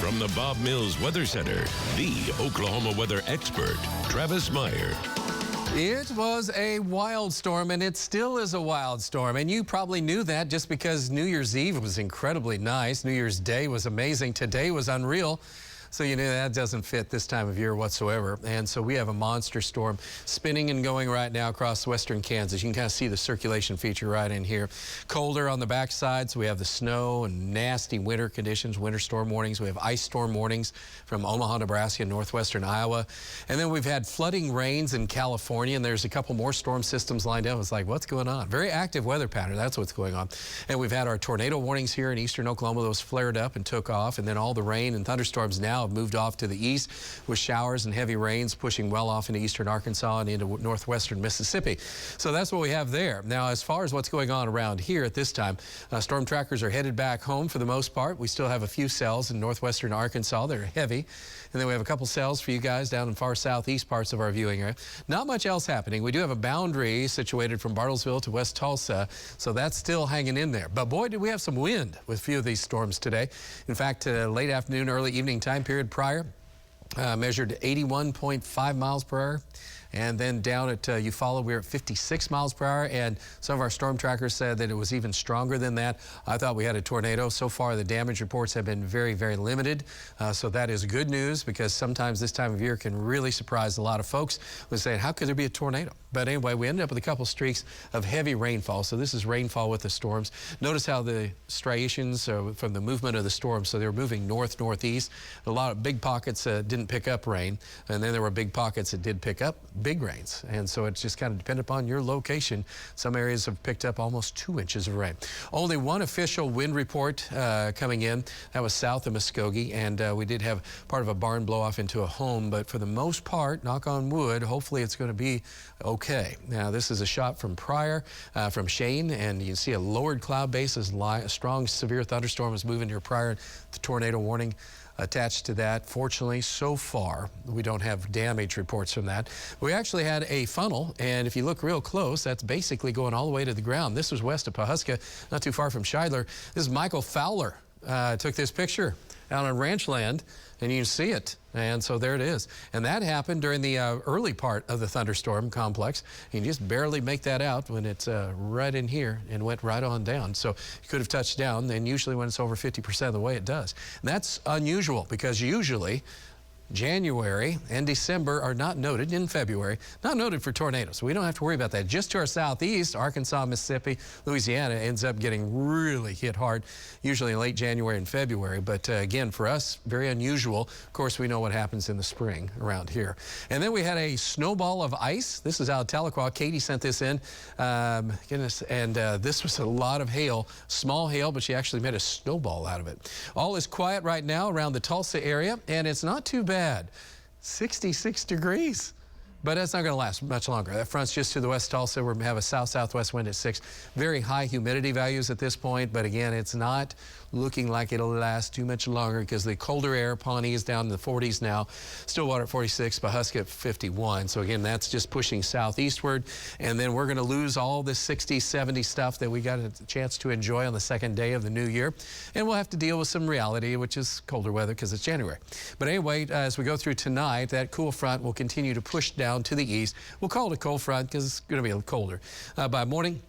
From the Bob Mills Weather Center, the Oklahoma weather expert, Travis Meyer. It was a wild storm, and it still is a wild storm. And you probably knew that just because New Year's Eve was incredibly nice. New Year's Day was amazing. Today was unreal. So you know that doesn't fit this time of year whatsoever. And so we have a monster storm spinning and going right now across western Kansas. You can kind of see the circulation feature right in here. Colder on the backside, so we have the snow and nasty winter conditions, winter storm warnings. We have ice storm warnings from Omaha, Nebraska, and northwestern Iowa. And then we've had flooding rains in California, and there's a couple more storm systems lined up. It's like, what's going on? Very active weather pattern. That's what's going on. And we've had our tornado warnings here in eastern Oklahoma. Those flared up and took off. And then all the rain and thunderstorms now have moved off to the east with showers and heavy rains pushing well off into eastern Arkansas and into northwestern Mississippi. So that's what we have there. Now, as far as what's going on around here at this time, storm trackers are headed back home for the most part. We still have a few cells in northwestern Arkansas that are heavy. And then we have a couple cells for you guys down in far southeast parts of our viewing area. Not much else happening. We do have a boundary situated from Bartlesville to West Tulsa, so that's still hanging in there. But boy, did we have some wind with a few of these storms today. In fact, late afternoon, early evening time period prior, measured 81.5 miles per hour. And then down at Eufaula, we were at 56 miles per hour. And some of our storm trackers said that it was even stronger than that. I thought we had a tornado. So far, the damage reports have been very, very limited. So that is good news, because sometimes this time of year can really surprise a lot of folks with saying, how could there be a tornado? But anyway, we ended up with a couple streaks of heavy rainfall. So this is rainfall with the storms. Notice how the striations from the movement of the storm. So they were moving north-northeast. A lot of big pockets didn't pick up rain. And then there were big pockets that did pick up big rains, and so it's just kind of dependent upon your location. Some areas have picked up almost 2 inches of rain. Only one official wind report coming in. That was south of Muskogee, and we did have part of a barn blow off into a home, but for the most part, knock on wood, hopefully it's going to be okay. Now, this is a shot from Pryor, from Shane, and you can see a lowered cloud base as a strong, severe thunderstorm is moving near Pryor. The tornado warning attached to that. Fortunately, so far, we don't have damage reports from that. We actually had a funnel, and if you look real close, that's basically going all the way to the ground. This was west of Pawhuska, not too far from Scheidler. This is Michael Fowler took this picture out on ranch land, and you can see it. And so there it is. And that happened during the early part of the thunderstorm complex. You can just barely make that out when it's right in here and went right on down. So you could have touched down, and usually when it's over 50% of the way, it does. And that's unusual, because usually January and December are not noted, in February, not noted for tornadoes. We don't have to worry about that. Just to our southeast, Arkansas, Mississippi, Louisiana ends up getting really hit hard, usually in late January and February. But again, for us, very unusual. Of course, we know what happens in the spring around here. And then we had a snowball of ice. This is out of Tahlequah. Katie sent this in. Goodness, and this was a lot of hail, small hail, but she actually made a snowball out of it. All is quiet right now around the Tulsa area, and it's not too bad. 66 degrees. But that's not going to last much longer. That front's just to the west Tulsa. We have a south-southwest wind at 6. Very high humidity values at this point, but again, it's not looking like it'll last too much longer, because the colder air, Pawnee is down in the 40s now, Stillwater at 46, Pawhuska at 51. So again, that's just pushing southeastward, and then we're going to lose all this 60, 70 stuff that we got a chance to enjoy on the second day of the new year, and we'll have to deal with some reality, which is colder weather because it's January. But anyway, as we go through tonight, that cool front will continue to push down to the east. We'll call it a cold front because it's going to be a little colder. By morning,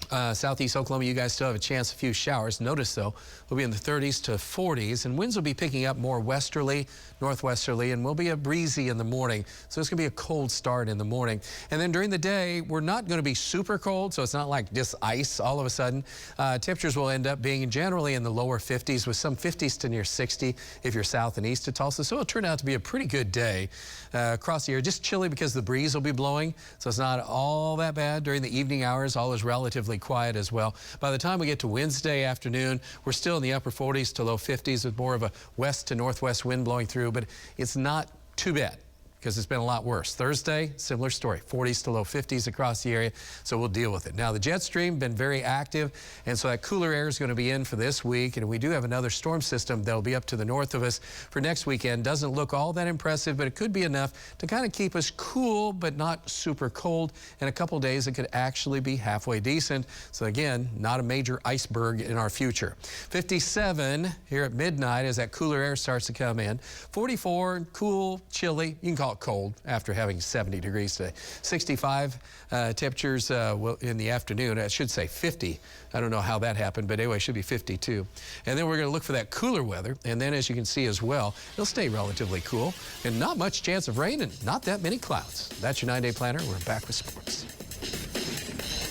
southeast Oklahoma, you guys still have a chance of a few showers. Notice, though, we'll be in the 30s to 40s, and winds will be picking up more westerly, northwesterly, and will be a breezy in the morning. So it's going to be a cold start in the morning. And then during the day, we're not going to be super cold, so it's not like just ice all of a sudden. Temperatures will end up being generally in the lower 50s, with some 50s to near 60 if you're south and east of Tulsa. So it'll turn out to be a pretty good day across the area. Just chilly because the breeze will be blowing, so it's not all that bad. During the evening hours, all is relatively quiet as well. By the time we get to Wednesday afternoon, we're still in the upper 40s to low 50s with more of a west to northwest wind blowing through, but it's not too bad because it's been a lot worse. Thursday, similar story, 40s to low 50s across the area, so we'll deal with it. Now, the jet stream been very active, and so that cooler air is going to be in for this week, and we do have another storm system that'll be up to the north of us for next weekend. Doesn't look all that impressive, but it could be enough to kind of keep us cool, but not super cold. In a couple days, it could actually be halfway decent. So again, not a major iceberg in our future. 57 here at midnight as that cooler air starts to come in. 44, cool, chilly. You can call it cold after having 70 degrees today. 65 temperatures in the afternoon. I should say 50. I don't know how that happened, but anyway, it should be 52. And then we're going to look for that cooler weather. And then, as you can see as well, it'll stay relatively cool and not much chance of rain and not that many clouds. That's your 9-day planner. We're back with sports.